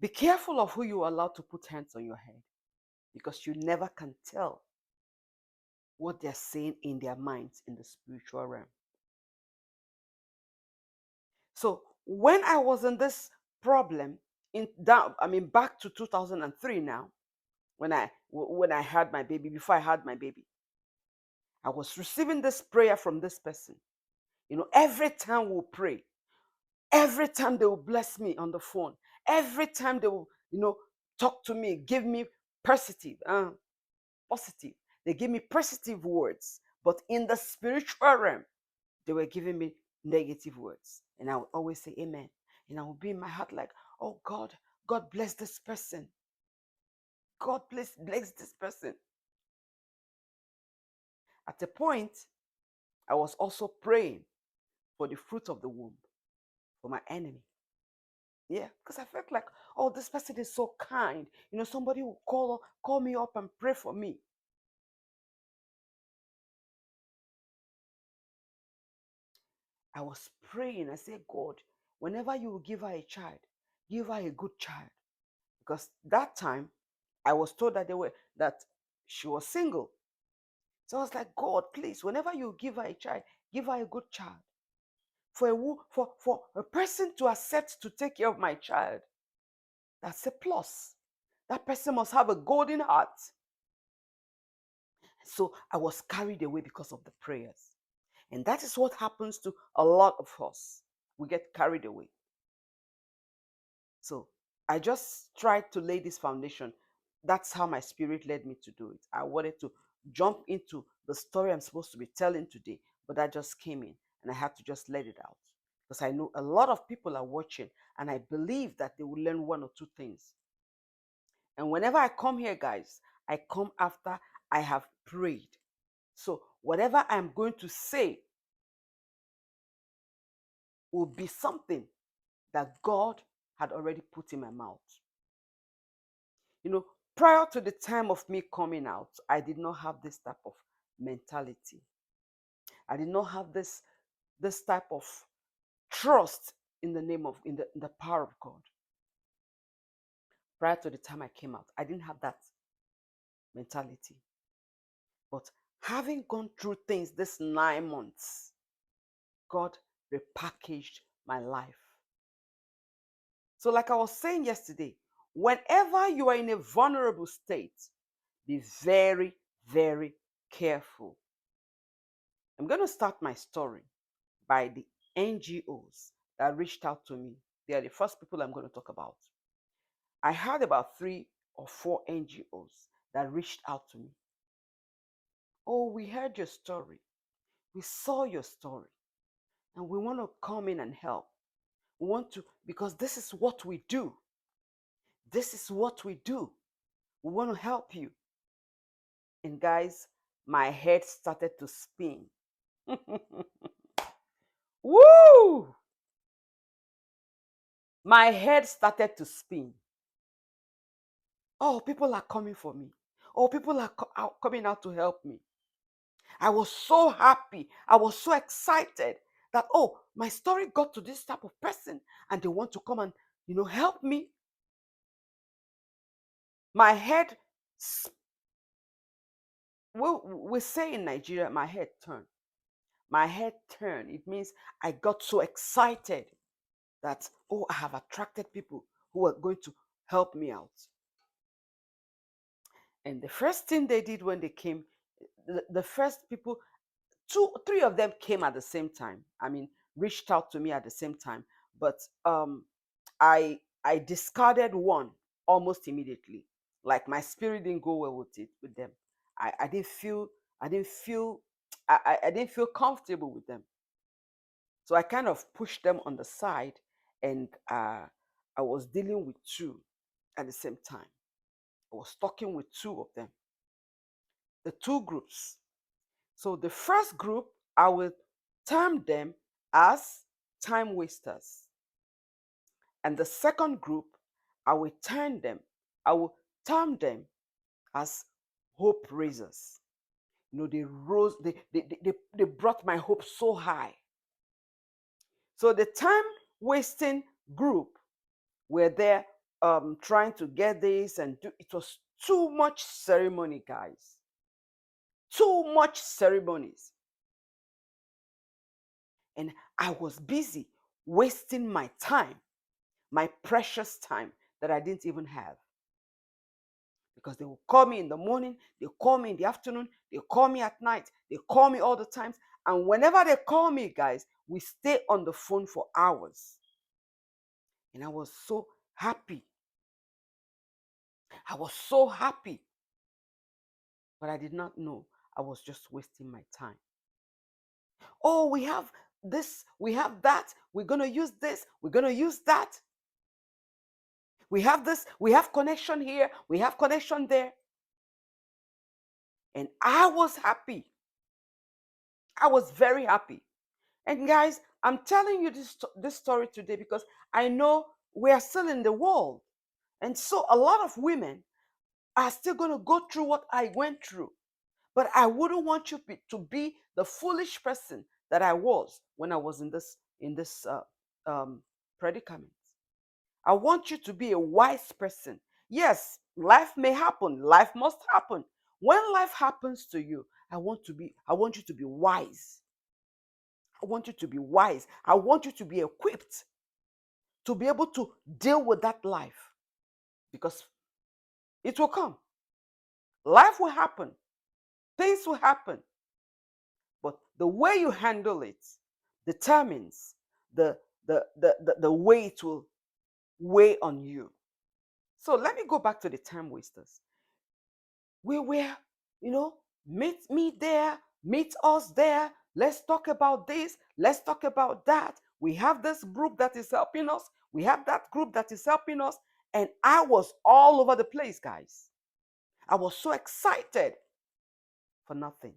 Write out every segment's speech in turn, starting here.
Be careful of who you allow to put hands on your head, because you never can tell what they're saying in their minds in the spiritual realm. So when I was in this problem, back to 2003 now, when I had my baby, before I had my baby, I was receiving this prayer from this person. Every time we'll pray, every time they will bless me on the phone, every time they will, talk to me, give me positive, positive. They give me positive words, but in the spiritual realm, they were giving me negative words. And I would always say amen. And I would be in my heart like, oh God, God bless this person. God bless this person. At a point, I was also praying for the fruit of the womb for my enemy. Yeah, because I felt like, oh, this person is so kind. Somebody will call me up and pray for me. I was praying. I said, God, whenever you will give her a child, give her a good child. Because that time, I was told that she was single. So I was like, God, please, whenever you give her a child, give her a good child. For a person to accept to take care of my child, that's a plus. That person must have a golden heart. So I was carried away because of the prayers. And that is what happens to a lot of us. We get carried away. So I just tried to lay this foundation. That's how my spirit led me to do it. I wanted to jump into the story I'm supposed to be telling today, but that just came in and I had to just let it out. Because I know a lot of people are watching and I believe that they will learn one or two things. And whenever I come here, guys, I come after I have prayed. So whatever I'm going to say will be something that God had already put in my mouth. Prior to the time of me coming out, I did not have this type of mentality. I did not have this type of trust in the power of God. Prior to the time I came out, I didn't have that mentality. But having gone through things this 9 months, God repackaged my life. So, like I was saying yesterday, whenever you are in a vulnerable state, be very, very careful. I'm going to start my story by the NGOs that reached out to me. They are the first people I'm going to talk about. I had about 3 or 4 NGOs that reached out to me. Oh, we heard your story. We saw your story. And we want to come in and help. We want to, because this is what we do. This is what we do. We want to help you. And guys, my head started to spin. Woo! My head started to spin. Oh, people are coming for me. Oh, people are coming out to help me. I was so happy. I was so excited that, oh, my story got to this type of person and they want to come and, help me. My head, we say in Nigeria, my head turned. My head turned. It means I got so excited that, oh, I have attracted people who are going to help me out. And the first thing they did when they came, the first people, 3 of them came at the same time. Reached out to me at the same time. But I discarded one almost immediately. Like my spirit didn't go well with them. I didn't feel I didn't feel comfortable with them. So I kind of pushed them on the side, and I was dealing with 2 at the same time. I was talking with 2 of them, the 2 groups. So the first group, I will term them as time wasters. And the second group, I will term them as hope raisers. They brought my hope so high. So the time wasting group were there trying to get this and do. It was too much ceremony, guys. Too much ceremonies. And I was busy wasting my time, my precious time that I didn't even have. Because they will call me in the morning, they call me in the afternoon, they call me at night, they call me all the times. And whenever they call me, guys, we stay on the phone for hours. And I was so happy. I was so happy. But I did not know I was just wasting my time. Oh, we have this, we have that, we're going to use this, we're going to use that. We have this, we have connection here, we have connection there. And I was happy. I was very happy. And guys, I'm telling you this story today because I know we are still in the world. And so a lot of women are still going to go through what I went through. But I wouldn't want you to be the foolish person that I was when I was in this predicament. I want you to be a wise person. Yes, life may happen. Life must happen. When life happens to you, I want you to be wise. I want you to be wise. I want you to be equipped to be able to deal with that life because it will come. Life will happen. Things will happen. But the way you handle it determines the way it will weigh on you. So let me go back to the time wasters. We were, meet me there, meet us there. Let's talk about this. Let's talk about that. We have this group that is helping us. We have that group that is helping us. And I was all over the place, guys. I was so excited for nothing.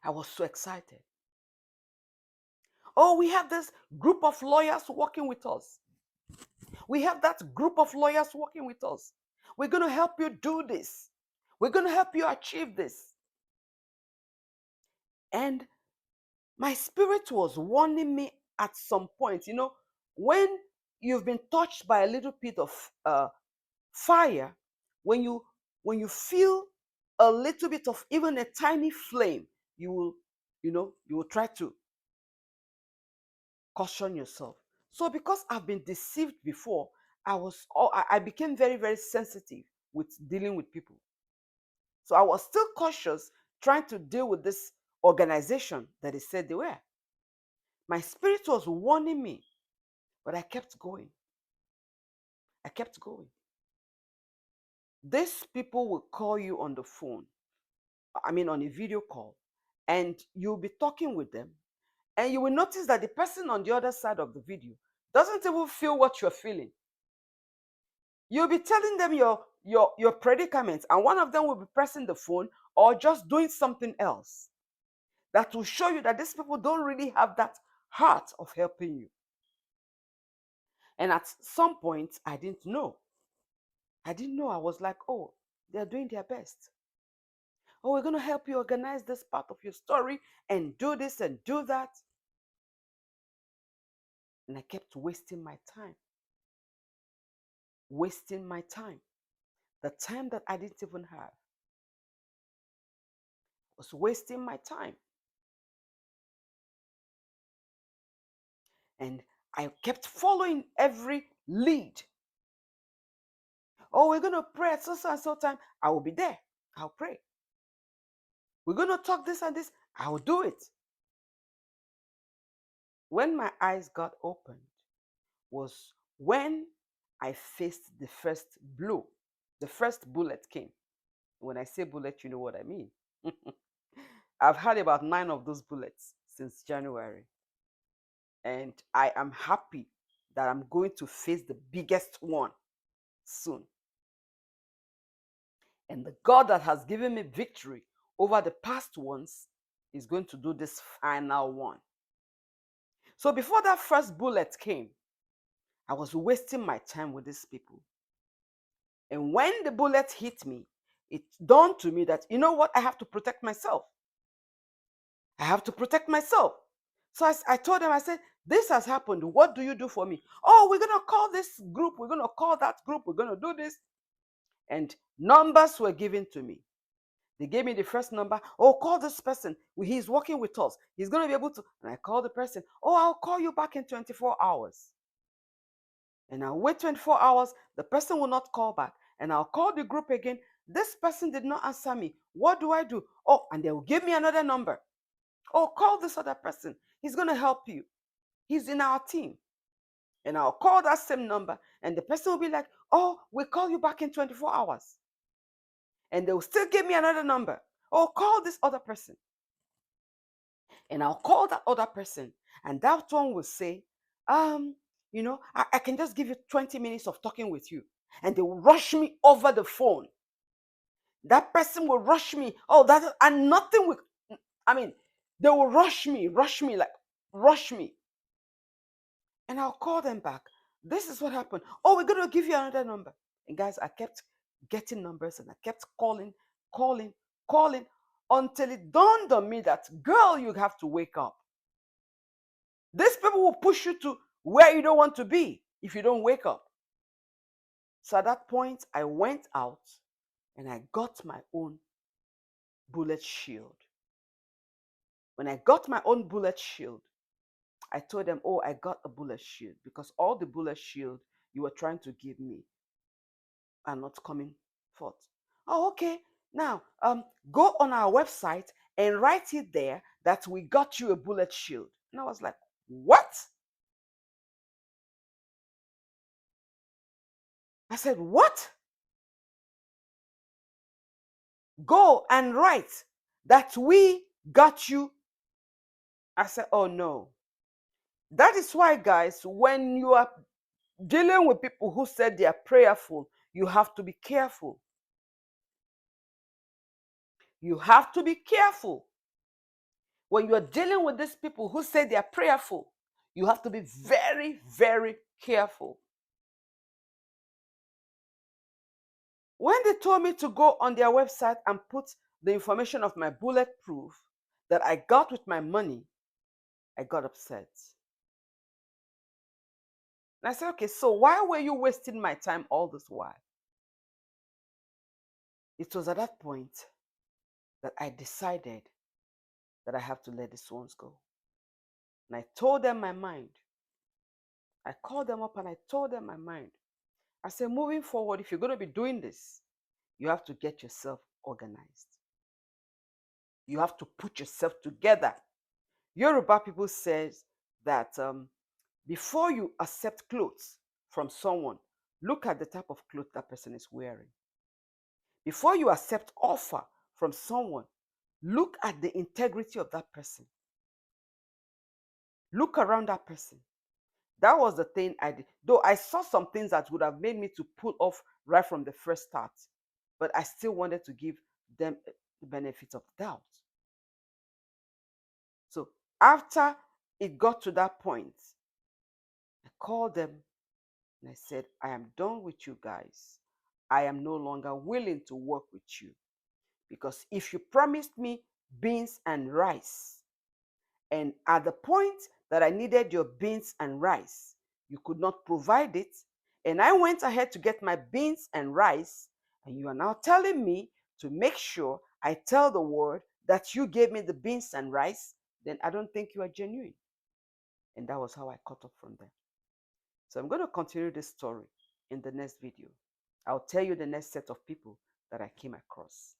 I was so excited. Oh, we have this group of lawyers working with us. We have that group of lawyers working with us. We're going to help you do this. We're going to help you achieve this. And my spirit was warning me at some point, when you've been touched by a little bit of fire, when you feel a little bit of even a tiny flame, you will try to caution yourself. So because I've been deceived before, I became very, very sensitive with dealing with people. So I was still cautious trying to deal with this organization that they said they were. My spirit was warning me, but I kept going. I kept going. These people will call you on the phone, on a video call, and you'll be talking with them, and you will notice that the person on the other side of the video doesn't even feel what you're feeling. You'll be telling them your predicaments, and one of them will be pressing the phone or just doing something else that will show you that these people don't really have that heart of helping you. And at some point, I didn't know. I didn't know. I was like, oh, they're doing their best. Oh, we're going to help you organize this part of your story and do this and do that. And I kept wasting my time. Wasting my time. The time that I didn't even have. Was wasting my time. And I kept following every lead. Oh, we're going to pray at so and so time. I will be there. I'll pray. We're going to talk this and this. I will do it. When my eyes got opened was when I faced the first blow. The first bullet came. When I say bullet, you know what I mean. I've had about 9 of those bullets since January. And I am happy that I'm going to face the biggest one soon. And the God that has given me victory over the past ones is going to do this final one. So before that first bullet came, I was wasting my time with these people. And when the bullet hit me, it dawned to me that, you know what? I have to protect myself. I have to protect myself. So I told them, I said, This has happened. What do you do for me? Oh, we're going to call this group. We're going to call that group. We're going to do this. And numbers were given to me. They gave me the first number. Oh, call this person. He's working with us. He's going to be able to. And I call the person. Oh, I'll call you back in 24 hours. And I'll wait 24 hours. The person will not call back. And I'll call the group again. This person did not answer me. What do I do? Oh, and they will give me another number. Oh, call this other person. He's going to help you. He's in our team. And I'll call that same number. And the person will be like, oh, we'll call you back in 24 hours. And they will still give me another number. Oh, call this other person. And I'll call that other person. And that one will say, I can just give you 20 minutes of talking with you. And they will rush me over the phone. That person will rush me. Oh, that, and nothing will, they will rush me, like, rush me. And I'll call them back. This is what happened. Oh, we're going to give you another number. And guys, I kept getting numbers and I kept calling until it dawned on me that, girl, you have to wake up. These people will push you to where you don't want to be if you don't wake up. So at that point, I went out and I got my own bullet shield. When I got my own bullet shield, I told them, oh, I got a bullet shield because all the bullet shield you were trying to give me are not coming forth. Oh, okay. Now, go on our website and write it there that we got you a bullet shield. And I was like, what? I said, what? Go and write that we got you. I said, oh no. That is why, guys, when you are dealing with people who said they are prayerful, you have to be careful. You have to be careful. When you are dealing with these people who say they are prayerful, you have to be very, very careful. When they told me to go on their website and put the information of my bulletproof that I got with my money, I got upset. And I said, okay, so why were you wasting my time all this while? It was at that point that I decided that I have to let these ones go. And I told them my mind. I called them up and I told them my mind. I said, moving forward, if you're going to be doing this, you have to get yourself organized. You have to put yourself together. Yoruba people says that before you accept clothes from someone, look at the type of clothes that person is wearing. Before you accept offer from someone, look at the integrity of that person. Look around that person. That was the thing I did. Though I saw some things that would have made me to pull off right from the first start, but I still wanted to give them the benefit of the doubt. So after it got to that point, I called them and I said, I am done with you guys. I am no longer willing to work with you. Because if you promised me beans and rice, and at the point that I needed your beans and rice, you could not provide it, and I went ahead to get my beans and rice, and you are now telling me to make sure I tell the world that you gave me the beans and rice, then I don't think you are genuine. And that was how I cut off from them. So I'm going to continue this story in the next video. I'll tell you the next set of people that I came across.